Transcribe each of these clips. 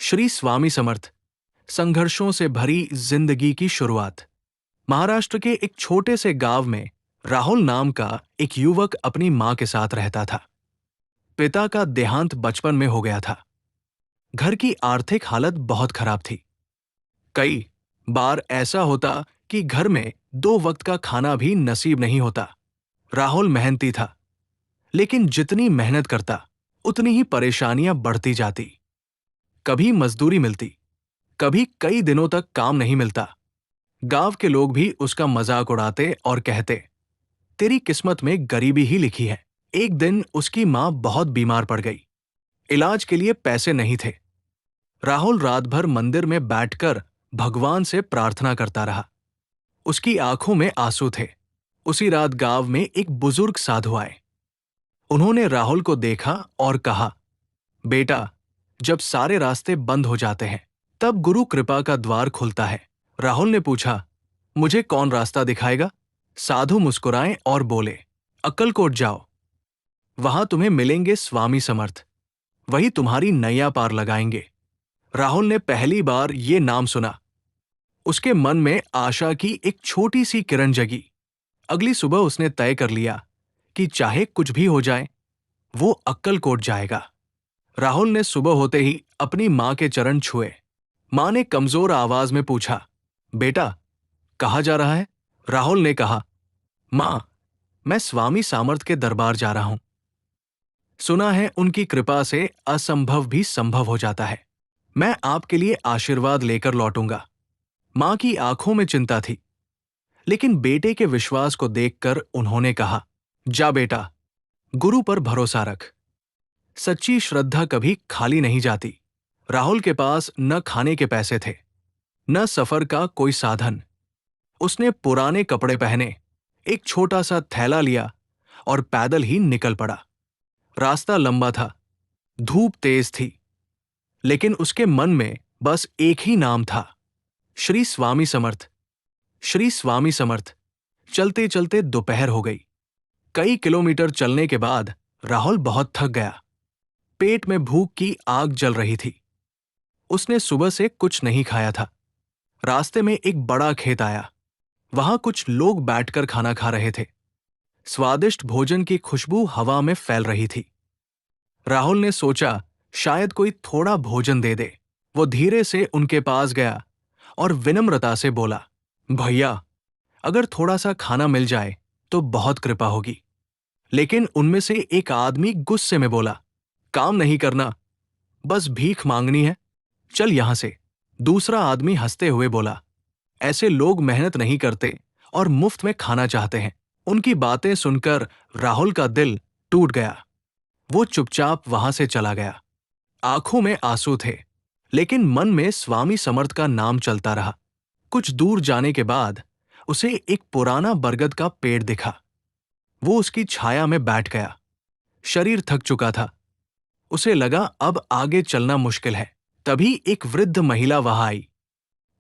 श्री स्वामी समर्थ। संघर्षों से भरी जिंदगी की शुरुआत। महाराष्ट्र के एक छोटे से गांव में राहुल नाम का एक युवक अपनी मां के साथ रहता था। पिता का देहांत बचपन में हो गया था। घर की आर्थिक हालत बहुत खराब थी। कई बार ऐसा होता कि घर में 2 वक्त का खाना भी नसीब नहीं होता। राहुल मेहनती था, लेकिन जितनी मेहनत करता उतनी ही परेशानियां बढ़ती जाती। कभी मजदूरी मिलती, कभी कई दिनों तक काम नहीं मिलता। गांव के लोग भी उसका मजाक उड़ाते और कहते, तेरी किस्मत में गरीबी ही लिखी है। एक दिन उसकी मां बहुत बीमार पड़ गई। इलाज के लिए पैसे नहीं थे। राहुल रात भर मंदिर में बैठकर भगवान से प्रार्थना करता रहा। उसकी आंखों में आंसू थे। उसी रात गांव में एक बुजुर्ग साधु आए। उन्होंने राहुल को देखा और कहा, बेटा, जब सारे रास्ते बंद हो जाते हैं तब गुरु कृपा का द्वार खुलता है। राहुल ने पूछा, मुझे कौन रास्ता दिखाएगा? साधु मुस्कुराए और बोले, अक्कलकोट जाओ। वहां तुम्हें मिलेंगे स्वामी समर्थ। वही तुम्हारी नैया पार लगाएंगे। राहुल ने पहली बार ये नाम सुना। उसके मन में आशा की एक छोटी सी किरण जगी। अगली सुबह उसने तय कर लिया कि चाहे कुछ भी हो जाए, वो अक्कलकोट जाएगा। राहुल ने सुबह होते ही अपनी मां के चरण छुए। मां ने कमजोर आवाज में पूछा, बेटा, कहाँ जा रहा है? राहुल ने कहा, मां, मैं स्वामी सामर्थ के दरबार जा रहा हूं। सुना है उनकी कृपा से असंभव भी संभव हो जाता है। मैं आपके लिए आशीर्वाद लेकर लौटूंगा। मां की आंखों में चिंता थी, लेकिन बेटे के विश्वास को देखकर उन्होंने कहा, जा बेटा, गुरु पर भरोसा रख। सच्ची श्रद्धा कभी खाली नहीं जाती। राहुल के पास न खाने के पैसे थे, न सफर का कोई साधन। उसने पुराने कपड़े पहने, एक छोटा सा थैला लिया और पैदल ही निकल पड़ा। रास्ता लंबा था, धूप तेज थी, लेकिन उसके मन में बस एक ही नाम था, श्री स्वामी समर्थ। श्री स्वामी समर्थ। चलते चलते दोपहर हो गई। कई किलोमीटर चलने के बाद राहुल बहुत थक गया। पेट में भूख की आग जल रही थी। उसने सुबह से कुछ नहीं खाया था। रास्ते में एक बड़ा खेत आया। वहां कुछ लोग बैठकर खाना खा रहे थे। स्वादिष्ट भोजन की खुशबू हवा में फैल रही थी। राहुल ने सोचा, शायद कोई थोड़ा भोजन दे दे। वो धीरे से उनके पास गया और विनम्रता से बोला, भैया, अगर थोड़ा सा खाना मिल जाए तो बहुत कृपा होगी। लेकिन उनमें से एक आदमी गुस्से में बोला, काम नहीं करना, बस भीख मांगनी है, चल यहां से। दूसरा आदमी हंसते हुए बोला, ऐसे लोग मेहनत नहीं करते और मुफ्त में खाना चाहते हैं। उनकी बातें सुनकर राहुल का दिल टूट गया। वो चुपचाप वहां से चला गया। आंखों में आंसू थे, लेकिन मन में स्वामी समर्थ का नाम चलता रहा। कुछ दूर जाने के बाद उसे एक पुराना बरगद का पेड़ दिखा। वो उसकी छाया में बैठ गया। शरीर थक चुका था। उसे लगा अब आगे चलना मुश्किल है। तभी एक वृद्ध महिला वहां आई।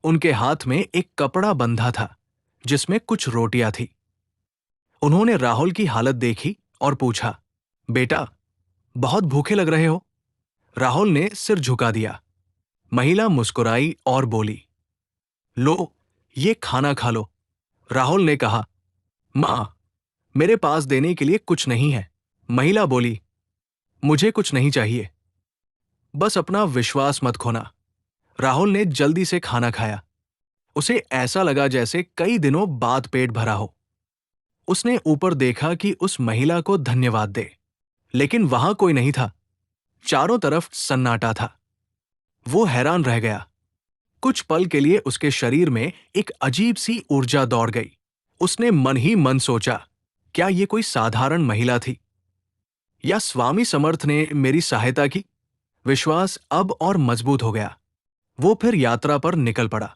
उनके हाथ में एक कपड़ा बंधा था, जिसमें कुछ रोटियां थी। उन्होंने राहुल की हालत देखी और पूछा, बेटा, बहुत भूखे लग रहे हो? राहुल ने सिर झुका दिया। महिला मुस्कुराई और बोली, लो, ये खाना खा लो। राहुल ने कहा, मां, मेरे पास देने के लिए कुछ नहीं है। महिला बोली, मुझे कुछ नहीं चाहिए, बस अपना विश्वास मत खोना। राहुल ने जल्दी से खाना खाया। उसे ऐसा लगा जैसे कई दिनों बाद पेट भरा हो। उसने ऊपर देखा कि उस महिला को धन्यवाद दे, लेकिन वहां कोई नहीं था। चारों तरफ सन्नाटा था। वो हैरान रह गया। कुछ पल के लिए उसके शरीर में एक अजीब सी ऊर्जा दौड़ गई। उसने मन ही मन सोचा, क्या ये कोई साधारण महिला थी, या स्वामी समर्थ ने मेरी सहायता की? विश्वास अब और मजबूत हो गया। वो फिर यात्रा पर निकल पड़ा।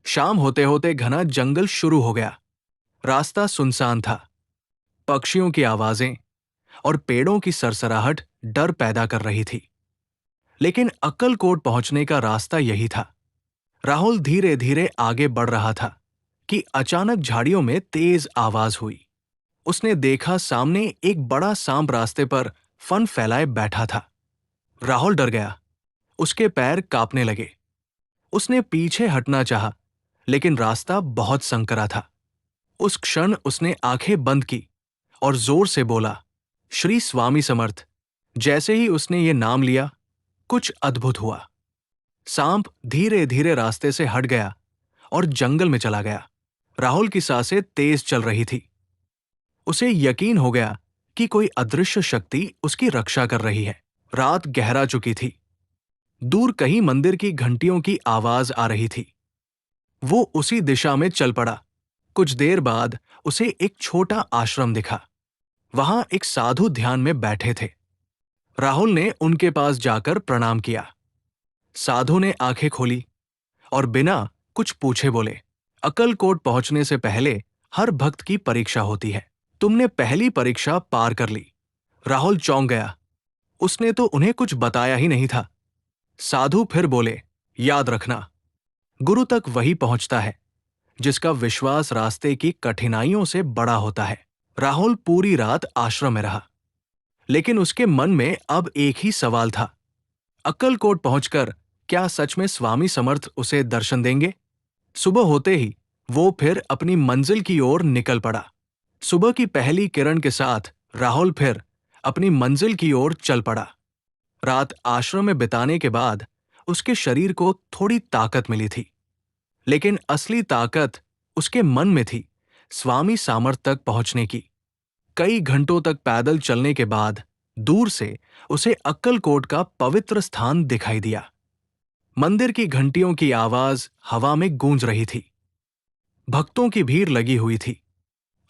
शाम होते होते घना जंगल शुरू हो गया। रास्ता सुनसान था। पक्षियों की आवाजें और पेड़ों की सरसराहट डर पैदा कर रही थी। लेकिन अक्कलकोट पहुंचने का रास्ता यही था। राहुल धीरे धीरे आगे बढ़ रहा था कि अचानक झाड़ियों में तेज आवाज हुई। उसने देखा सामने एक बड़ा सांप रास्ते पर फन फैलाए बैठा था। राहुल डर गया। उसके पैर कांपने लगे। उसने पीछे हटना चाहा, लेकिन रास्ता बहुत संकरा था। उस क्षण उसने आंखें बंद की और जोर से बोला, श्री स्वामी समर्थ। जैसे ही उसने ये नाम लिया, कुछ अद्भुत हुआ। सांप धीरे धीरे रास्ते से हट गया और जंगल में चला गया। राहुल की सांसें तेज चल रही थी। उसे यकीन हो गया कि कोई अदृश्य शक्ति उसकी रक्षा कर रही है। रात गहरा चुकी थी। दूर कहीं मंदिर की घंटियों की आवाज आ रही थी। वो उसी दिशा में चल पड़ा। कुछ देर बाद उसे एक छोटा आश्रम दिखा। वहां एक साधु ध्यान में बैठे थे। राहुल ने उनके पास जाकर प्रणाम किया। साधु ने आंखें खोली और बिना कुछ पूछे बोले, अक्कलकोट पहुंचने से पहले हर भक्त की परीक्षा होती है। तुमने पहली परीक्षा पार कर ली। राहुल चौंक गया। उसने तो उन्हें कुछ बताया ही नहीं था। साधु फिर बोले, याद रखना, गुरु तक वही पहुंचता है जिसका विश्वास रास्ते की कठिनाइयों से बड़ा होता है। राहुल पूरी रात आश्रम में रहा, लेकिन उसके मन में अब एक ही सवाल था, अक्कलकोट पहुंचकर क्या सच में स्वामी समर्थ उसे दर्शन देंगे? सुबह होते ही वो फिर अपनी मंजिल की ओर निकल पड़ा। सुबह की पहली किरण के साथ राहुल फिर अपनी मंजिल की ओर चल पड़ा। रात आश्रम में बिताने के बाद उसके शरीर को थोड़ी ताकत मिली थी, लेकिन असली ताकत उसके मन में थी, स्वामी सामर्थ तक पहुंचने की। कई घंटों तक पैदल चलने के बाद दूर से उसे अक्कलकोट का पवित्र स्थान दिखाई दिया। मंदिर की घंटियों की आवाज हवा में गूंज रही थी। भक्तों की भीड़ लगी हुई थी।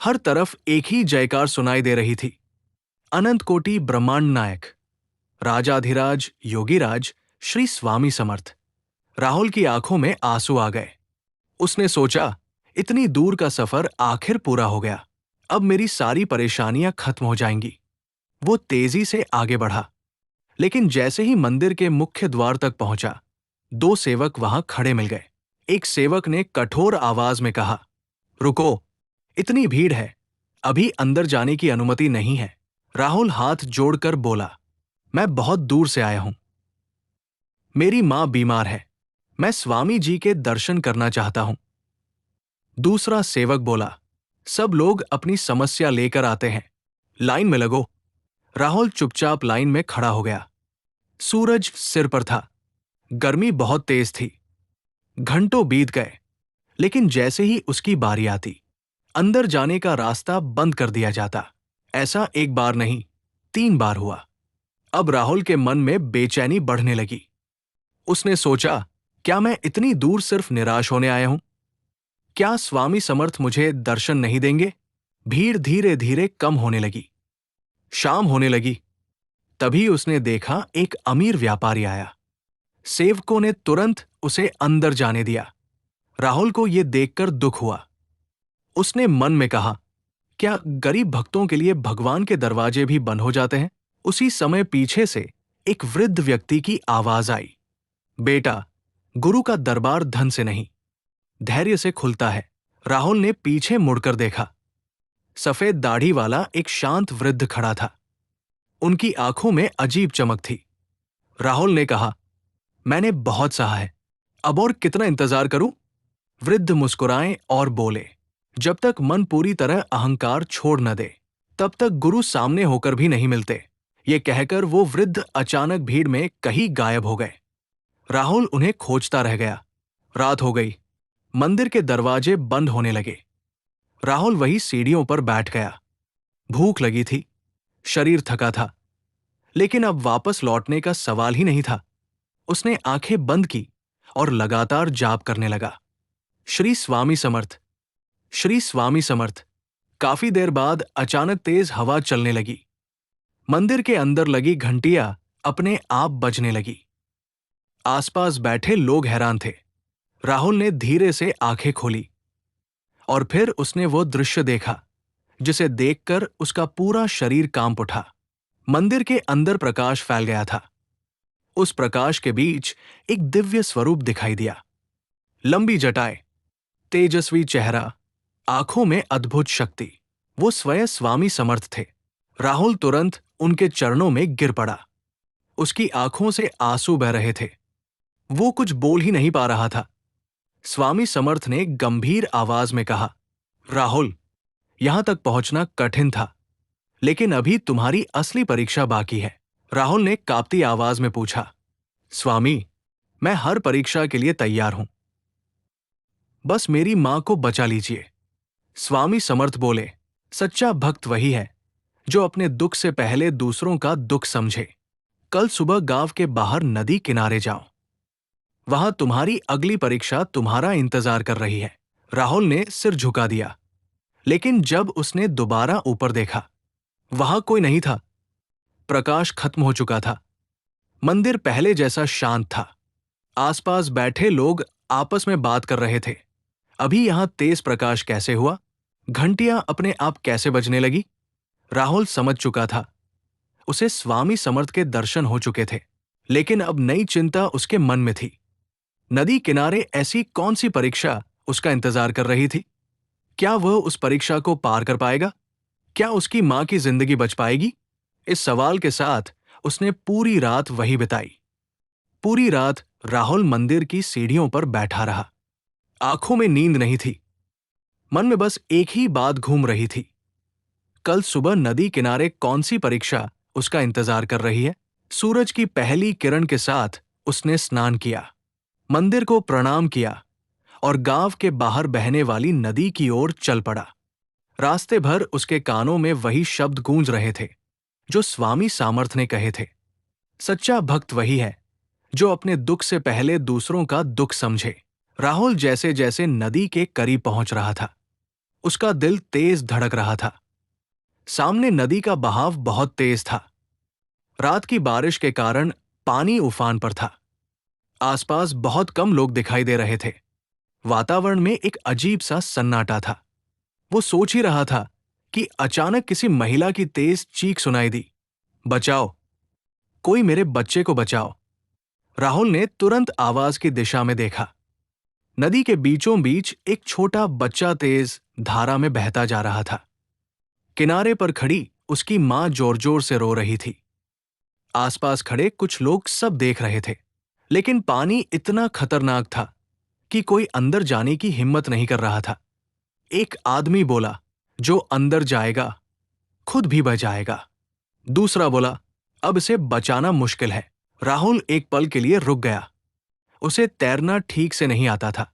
हर तरफ एक ही जयकार सुनाई दे रही थी, अनंत कोटि ब्रह्मांड नायक, राजाधिराज योगीराज श्री स्वामी समर्थ। राहुल की आंखों में आंसू आ गए। उसने सोचा, इतनी दूर का सफर आखिर पूरा हो गया। अब मेरी सारी परेशानियां खत्म हो जाएंगी। वो तेजी से आगे बढ़ा, लेकिन जैसे ही मंदिर के मुख्य द्वार तक पहुंचा, दो सेवक वहां खड़े मिल गए। एक सेवक ने कठोर आवाज में कहा, रुको, इतनी भीड़ है, अभी अंदर जाने की अनुमति नहीं है। राहुल हाथ जोड़कर बोला, मैं बहुत दूर से आया हूं। मेरी मां बीमार है। मैं स्वामी जी के दर्शन करना चाहता हूं। दूसरा सेवक बोला, सब लोग अपनी समस्या लेकर आते हैं, लाइन में लगो। राहुल चुपचाप लाइन में खड़ा हो गया। सूरज सिर पर था। गर्मी बहुत तेज थी। घंटों बीत गए, लेकिन जैसे ही उसकी बारी आती, अंदर जाने का रास्ता बंद कर दिया जाता। ऐसा एक बार नहीं, 3 बार हुआ। अब राहुल के मन में बेचैनी बढ़ने लगी। उसने सोचा, क्या मैं इतनी दूर सिर्फ निराश होने आया हूं? क्या स्वामी समर्थ मुझे दर्शन नहीं देंगे? भीड़ धीरे धीरे कम होने लगी। शाम होने लगी। तभी उसने देखा, एक अमीर व्यापारी आया। सेवकों ने तुरंत उसे अंदर जाने दिया। राहुल को यह देखकर दुख हुआ। उसने मन में कहा, क्या गरीब भक्तों के लिए भगवान के दरवाजे भी बंद हो जाते हैं? उसी समय पीछे से एक वृद्ध व्यक्ति की आवाज आई, बेटा, गुरु का दरबार धन से नहीं, धैर्य से खुलता है। राहुल ने पीछे मुड़कर देखा। सफेद दाढ़ी वाला एक शांत वृद्ध खड़ा था। उनकी आंखों में अजीब चमक थी। राहुल ने कहा, मैंने बहुत सहा है, अब और कितना इंतजार करूं? वृद्ध मुस्कुराए और बोले, जब तक मन पूरी तरह अहंकार छोड़ न दे, तब तक गुरु सामने होकर भी नहीं मिलते। ये कहकर वो वृद्ध अचानक भीड़ में कहीं गायब हो गए। राहुल उन्हें खोजता रह गया। रात हो गई। मंदिर के दरवाजे बंद होने लगे। राहुल वही सीढ़ियों पर बैठ गया। भूख लगी थी, शरीर थका था, लेकिन अब वापस लौटने का सवाल ही नहीं था। उसने आंखें बंद की और लगातार जाप करने लगा, श्री स्वामी समर्थ, श्री स्वामी समर्थ। काफी देर बाद अचानक तेज हवा चलने लगी। मंदिर के अंदर लगी घंटियां अपने आप बजने लगी। आसपास बैठे लोग हैरान थे। राहुल ने धीरे से आंखें खोली और फिर उसने वो दृश्य देखा जिसे देखकर उसका पूरा शरीर कांप उठा। मंदिर के अंदर प्रकाश फैल गया था। उस प्रकाश के बीच एक दिव्य स्वरूप दिखाई दिया। लंबी जटाएं, तेजस्वी चेहरा, आंखों में अद्भुत शक्ति। वो स्वयं स्वामी समर्थ थे। राहुल तुरंत उनके चरणों में गिर पड़ा। उसकी आंखों से आंसू बह रहे थे। वो कुछ बोल ही नहीं पा रहा था। स्वामी समर्थ ने गंभीर आवाज में कहा, राहुल, यहां तक पहुंचना कठिन था, लेकिन अभी तुम्हारी असली परीक्षा बाकी है। राहुल ने कांपती आवाज में पूछा, स्वामी, मैं हर परीक्षा के लिए तैयार हूं, बस मेरी मां को बचा लीजिए। स्वामी समर्थ बोले, सच्चा भक्त वही है जो अपने दुख से पहले दूसरों का दुख समझे। कल सुबह गांव के बाहर नदी किनारे जाओ, वहां तुम्हारी अगली परीक्षा तुम्हारा इंतजार कर रही है। राहुल ने सिर झुका दिया, लेकिन जब उसने दोबारा ऊपर देखा, वहां कोई नहीं था। प्रकाश खत्म हो चुका था। मंदिर पहले जैसा शांत था। आसपास बैठे लोग आपस में बात कर रहे थे। अभी यहां तेज प्रकाश कैसे हुआ? घंटियां अपने आप कैसे बजने लगी? राहुल समझ चुका था। उसे स्वामी समर्थ के दर्शन हो चुके थे, लेकिन अब नई चिंता उसके मन में थी। नदी किनारे ऐसी कौन सी परीक्षा उसका इंतजार कर रही थी? क्या वह उस परीक्षा को पार कर पाएगा? क्या उसकी मां की जिंदगी बच पाएगी? इस सवाल के साथ उसने पूरी रात वही बिताई। पूरी रात राहुल मंदिर की सीढ़ियों पर बैठा रहा। आंखों में नींद नहीं थी। मन में बस एक ही बात घूम रही थी। कल सुबह नदी किनारे कौन सी परीक्षा उसका इंतजार कर रही है? सूरज की पहली किरण के साथ उसने स्नान किया, मंदिर को प्रणाम किया और गांव के बाहर बहने वाली नदी की ओर चल पड़ा। रास्ते भर उसके कानों में वही शब्द गूंज रहे थे जो स्वामी सामर्थ ने कहे थे, सच्चा भक्त वही है जो अपने दुख से पहले दूसरों का दुख समझे। राहुल जैसे जैसे नदी के करीब पहुंच रहा था, उसका दिल तेज धड़क रहा था। सामने नदी का बहाव बहुत तेज था। रात की बारिश के कारण पानी उफान पर था। आसपास बहुत कम लोग दिखाई दे रहे थे। वातावरण में एक अजीब सा सन्नाटा था। वो सोच ही रहा था कि अचानक किसी महिला की तेज चीख सुनाई दी, बचाओ, कोई मेरे बच्चे को बचाओ। राहुल ने तुरंत आवाज की दिशा में देखा। नदी के बीचों बीच एक छोटा बच्चा तेज धारा में बहता जा रहा था। किनारे पर खड़ी उसकी मां जोर जोर से रो रही थी। आसपास खड़े कुछ लोग सब देख रहे थे, लेकिन पानी इतना खतरनाक था कि कोई अंदर जाने की हिम्मत नहीं कर रहा था। एक आदमी बोला, जो अंदर जाएगा खुद भी बह जाएगा। दूसरा बोला, अब इसे बचाना मुश्किल है। राहुल एक पल के लिए रुक गया। उसे तैरना ठीक से नहीं आता था।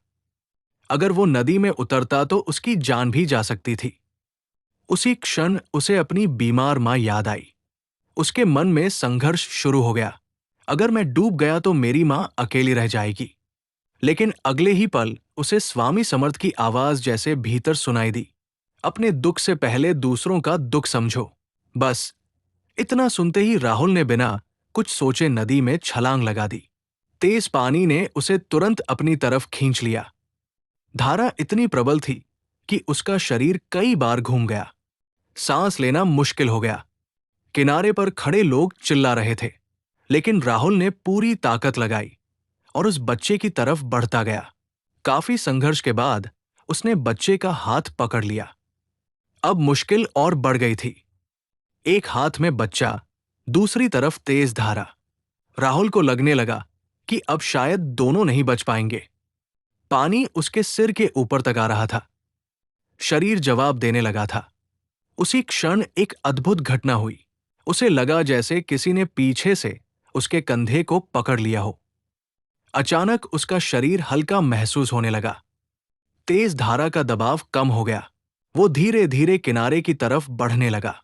अगर वो नदी में उतरता तो उसकी जान भी जा सकती थी। उसी क्षण उसे अपनी बीमार मां याद आई। उसके मन में संघर्ष शुरू हो गया। अगर मैं डूब गया तो मेरी मां अकेली रह जाएगी। लेकिन अगले ही पल उसे स्वामी समर्थ की आवाज जैसे भीतर सुनाई दी, अपने दुख से पहले दूसरों का दुख समझो। बस इतना सुनते ही राहुल ने बिना कुछ सोचे नदी में छलांग लगा दी। तेज पानी ने उसे तुरंत अपनी तरफ खींच लिया। धारा इतनी प्रबल थी कि उसका शरीर कई बार घूम गया। सांस लेना मुश्किल हो गया। किनारे पर खड़े लोग चिल्ला रहे थे, लेकिन राहुल ने पूरी ताकत लगाई और उस बच्चे की तरफ बढ़ता गया। काफी संघर्ष के बाद उसने बच्चे का हाथ पकड़ लिया। अब मुश्किल और बढ़ गई थी। एक हाथ में बच्चा, दूसरी तरफ तेज धारा। राहुल को लगने लगा कि अब शायद दोनों नहीं बच पाएंगे। पानी उसके सिर के ऊपर तक आ रहा था। शरीर जवाब देने लगा था। उसी क्षण एक अद्भुत घटना हुई। उसे लगा जैसे किसी ने पीछे से उसके कंधे को पकड़ लिया हो। अचानक उसका शरीर हल्का महसूस होने लगा। तेज धारा का दबाव कम हो गया। वो धीरे धीरे किनारे की तरफ बढ़ने लगा।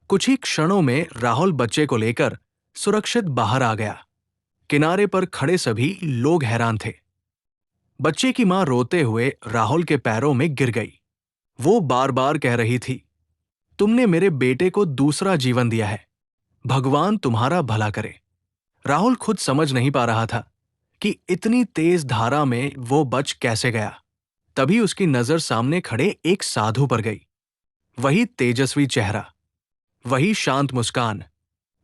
कुछ ही क्षणों में राहुल बच्चे को लेकर सुरक्षित बाहर आ गया। किनारे पर खड़े सभी लोग हैरान थे। बच्चे की मां रोते हुए राहुल के पैरों में गिर गई। वो बार बार कह रही थी, तुमने मेरे बेटे को दूसरा जीवन दिया है, भगवान तुम्हारा भला करे। राहुल खुद समझ नहीं पा रहा था कि इतनी तेज धारा में वो बच कैसे गया। तभी उसकी नजर सामने खड़े एक साधु पर गई। वही तेजस्वी चेहरा, वही शांत मुस्कान।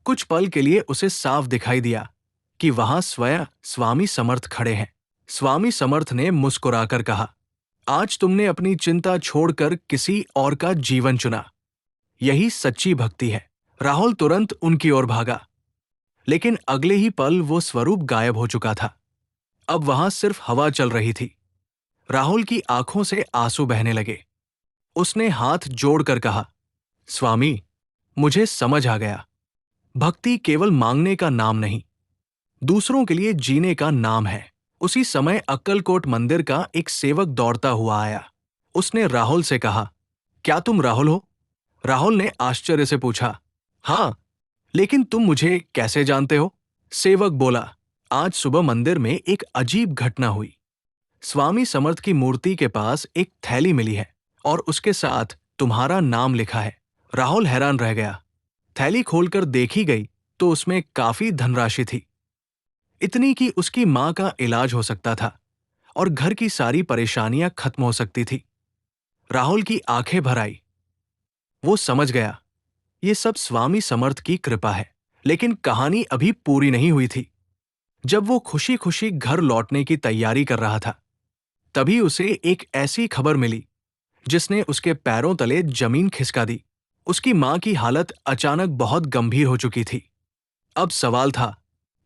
कुछ पल के लिए उसे साफ दिखाई दिया कि वहां स्वयं स्वामी समर्थ खड़े हैं। स्वामी समर्थ ने मुस्कुराकर कहा, आज तुमने अपनी चिंता छोड़कर किसी और का जीवन चुना। यही सच्ची भक्ति है। राहुल तुरंत उनकी ओर भागा, लेकिन अगले ही पल वो स्वरूप गायब हो चुका था। अब वहां सिर्फ हवा चल रही थी। राहुल की आंखों से आंसू बहने लगे। उसने हाथ जोड़कर कहा, स्वामी, मुझे समझ आ गया। भक्ति केवल मांगने का नाम नहीं, दूसरों के लिए जीने का नाम है। उसी समय अक्कलकोट मंदिर का एक सेवक दौड़ता हुआ आया। उसने राहुल से कहा, क्या तुम राहुल हो? राहुल ने आश्चर्य से पूछा, हाँ, लेकिन तुम मुझे कैसे जानते हो? सेवक बोला, आज सुबह मंदिर में एक अजीब घटना हुई। स्वामी समर्थ की मूर्ति के पास एक थैली मिली है और उसके साथ तुम्हारा नाम लिखा है। राहुल हैरान रह गया। थैली खोलकर देखी गई तो उसमें काफी धनराशि थी, इतनी कि उसकी मां का इलाज हो सकता था और घर की सारी परेशानियां खत्म हो सकती थी। राहुल की आंखें भर आई। वो समझ गया, ये सब स्वामी समर्थ की कृपा है। लेकिन कहानी अभी पूरी नहीं हुई थी। जब वो खुशी खुशी घर लौटने की तैयारी कर रहा था, तभी उसे एक ऐसी खबर मिली जिसने उसके पैरों तले जमीन खिसका दी। उसकी मां की हालत अचानक बहुत गंभीर हो चुकी थी। अब सवाल था,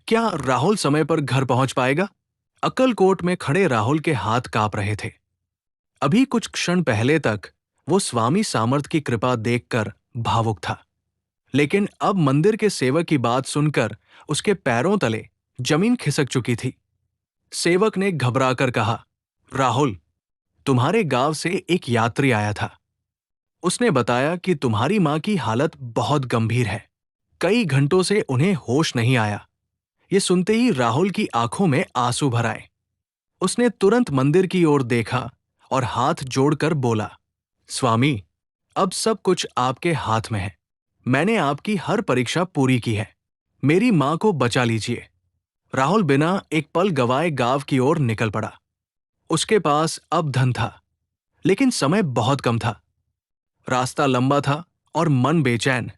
क्या राहुल समय पर घर पहुंच पाएगा? अक्कलकोट में खड़े राहुल के हाथ कांप रहे थे। अभी कुछ क्षण पहले तक वो स्वामी सामर्थ की कृपा देखकर भावुक था, लेकिन अब मंदिर के सेवक की बात सुनकर उसके पैरों तले जमीन खिसक चुकी थी। सेवक ने घबराकर कहा, राहुल, तुम्हारे गांव से एक यात्री आया था। उसने बताया कि तुम्हारी मां की हालत बहुत गंभीर है। कई घंटों से उन्हें होश नहीं आया। ये सुनते ही राहुल की आंखों में आंसू भर आए। उसने तुरंत मंदिर की ओर देखा और हाथ जोड़कर बोला, स्वामी, अब सब कुछ आपके हाथ में है। मैंने आपकी हर परीक्षा पूरी की है। मेरी मां को बचा लीजिए। राहुल बिना एक पल गवाए गांव की ओर निकल पड़ा। उसके पास अब धन था, लेकिन समय बहुत कम था। रास्ता लंबा था और मन बेचैन।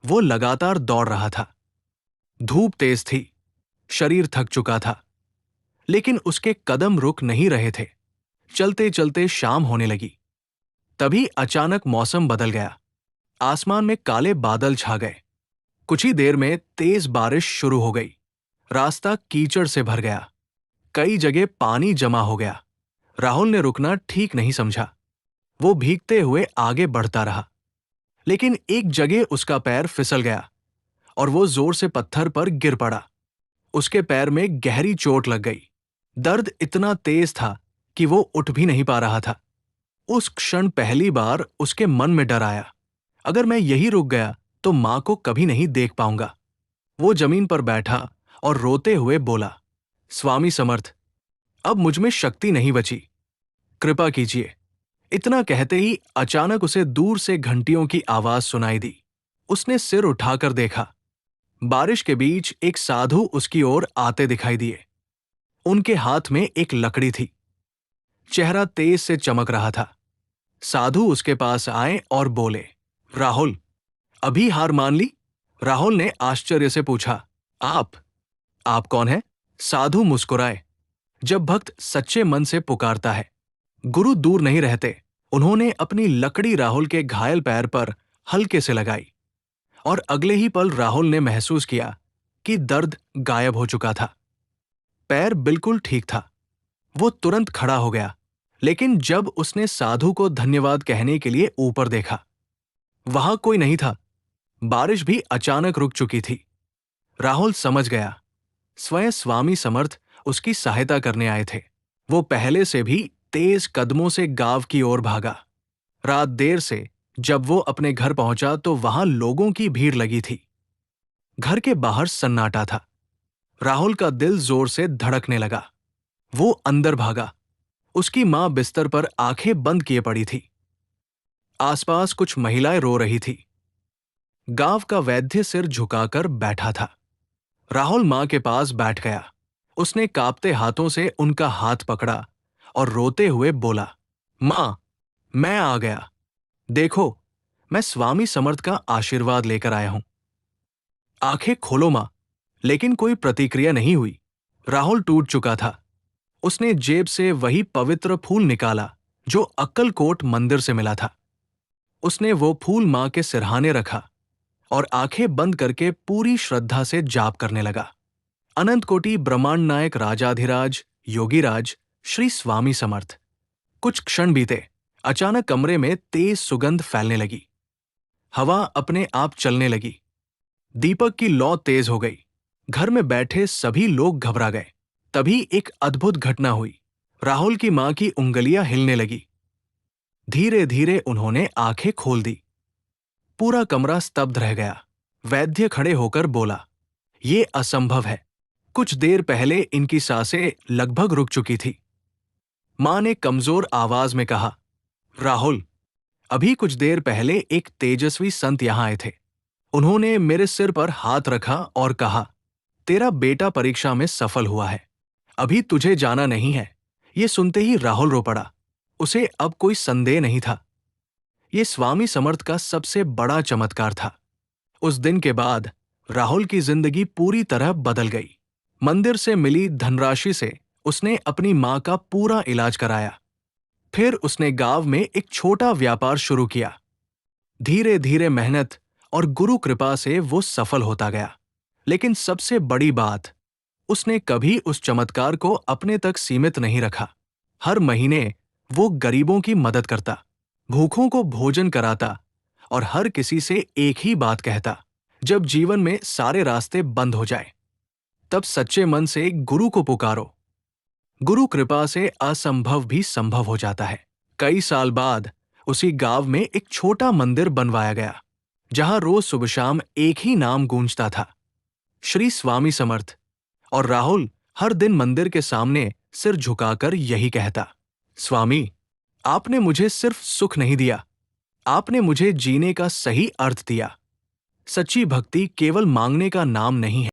वो लगातार दौड़ रहा था। धूप तेज थी, शरीर थक चुका था, लेकिन उसके कदम रुक नहीं रहे थे। चलते चलते शाम होने लगी। तभी अचानक मौसम बदल गया। आसमान में काले बादल छा गए। कुछ ही देर में तेज बारिश शुरू हो गई। रास्ता कीचड़ से भर गया। कई जगह पानी जमा हो गया। राहुल ने रुकना ठीक नहीं समझा। वो भीगते हुए आगे बढ़ता रहा, लेकिन एक जगह उसका पैर फिसल गया और वो जोर से पत्थर पर गिर पड़ा। उसके पैर में गहरी चोट लग गई। दर्द इतना तेज था कि वो उठ भी नहीं पा रहा था। उस क्षण पहली बार उसके मन में डर आया, अगर मैं यही रुक गया तो मां को कभी नहीं देख पाऊंगा। वो जमीन पर बैठा और रोते हुए बोला, स्वामी समर्थ, अब मुझमें शक्ति नहीं बची, कृपा कीजिए। इतना कहते ही अचानक उसे दूर से घंटियों की आवाज सुनाई दी। उसने सिर उठाकर देखा। बारिश के बीच एक साधु उसकी ओर आते दिखाई दिए। उनके हाथ में एक लकड़ी थी। चेहरा तेज से चमक रहा था। साधु उसके पास आए और बोले, राहुल, अभी हार मान ली? राहुल ने आश्चर्य से पूछा, आप कौन हैं? साधु मुस्कुराए। जब भक्त सच्चे मन से पुकारता है, गुरु दूर नहीं रहते। उन्होंने अपनी लकड़ी राहुल के घायल पैर पर हल्के से लगाई और अगले ही पल राहुल ने महसूस किया कि दर्द गायब हो चुका था। पैर बिल्कुल ठीक था। वो तुरंत खड़ा हो गया, लेकिन जब उसने साधु को धन्यवाद कहने के लिए ऊपर देखा, वहां कोई नहीं था। बारिश भी अचानक रुक चुकी थी। राहुल समझ गया, स्वयं स्वामी समर्थ उसकी सहायता करने आए थे। वो पहले से भी तेज कदमों से गांव की ओर भागा। रात देर से जब वो अपने घर पहुंचा तो वहां लोगों की भीड़ लगी थी। घर के बाहर सन्नाटा था। राहुल का दिल जोर से धड़कने लगा। वो अंदर भागा। उसकी मां बिस्तर पर आंखें बंद किए पड़ी थी। आसपास कुछ महिलाएं रो रही थी। गांव का वैद्य सिर झुकाकर बैठा था। राहुल मां के पास बैठ गया। उसने कांपते हाथों से उनका हाथ पकड़ा और रोते हुए बोला, मां, मैं आ गया। देखो, मैं स्वामी समर्थ का आशीर्वाद लेकर आया हूं। आंखें खोलो मां। लेकिन कोई प्रतिक्रिया नहीं हुई। राहुल टूट चुका था। उसने जेब से वही पवित्र फूल निकाला जो अक्कलकोट मंदिर से मिला था। उसने वो फूल मां के सिरहाने रखा और आंखें बंद करके पूरी श्रद्धा से जाप करने लगा। अनंत कोटि ब्रह्मांड नायक राजाधिराज योगीराज, श्री स्वामी समर्थ। कुछ क्षण बीते। अचानक कमरे में तेज सुगंध फैलने लगी। हवा अपने आप चलने लगी। दीपक की लौ तेज हो गई। घर में बैठे सभी लोग घबरा गए। तभी एक अद्भुत घटना हुई। राहुल की मां की उंगलियां हिलने लगी। धीरे धीरे उन्होंने आंखें खोल दी। पूरा कमरा स्तब्ध रह गया। वैद्य खड़े होकर बोला, ये असंभव है। कुछ देर पहले इनकी सांसें लगभग रुक चुकी थी। मां ने कमजोर आवाज में कहा, राहुल, अभी कुछ देर पहले एक तेजस्वी संत यहां आए थे। उन्होंने मेरे सिर पर हाथ रखा और कहा, तेरा बेटा परीक्षा में सफल हुआ है। अभी तुझे जाना नहीं है। ये सुनते ही राहुल रो पड़ा। उसे अब कोई संदेह नहीं था। ये स्वामी समर्थ का सबसे बड़ा चमत्कार था। उस दिन के बाद राहुल की जिंदगी पूरी तरह बदल गई। मंदिर से मिली धनराशि से उसने अपनी मां का पूरा इलाज कराया। फिर उसने गांव में एक छोटा व्यापार शुरू किया। धीरे धीरे मेहनत और गुरु कृपा से वो सफल होता गया। लेकिन सबसे बड़ी बात, उसने कभी उस चमत्कार को अपने तक सीमित नहीं रखा। हर महीने वो गरीबों की मदद करता, भूखों को भोजन कराता और हर किसी से एक ही बात कहता, जब जीवन में सारे रास्ते बंद हो जाए, तब सच्चे मन से गुरु को पुकारो। गुरु कृपा से असंभव भी संभव हो जाता है। कई साल बाद उसी गांव में एक छोटा मंदिर बनवाया गया, जहां रोज सुबह शाम एक ही नाम गूंजता था, श्री स्वामी समर्थ। और राहुल हर दिन मंदिर के सामने सिर झुकाकर यही कहता, स्वामी, आपने मुझे सिर्फ सुख नहीं दिया, आपने मुझे जीने का सही अर्थ दिया। सच्ची भक्ति केवल मांगने का नाम नहीं है।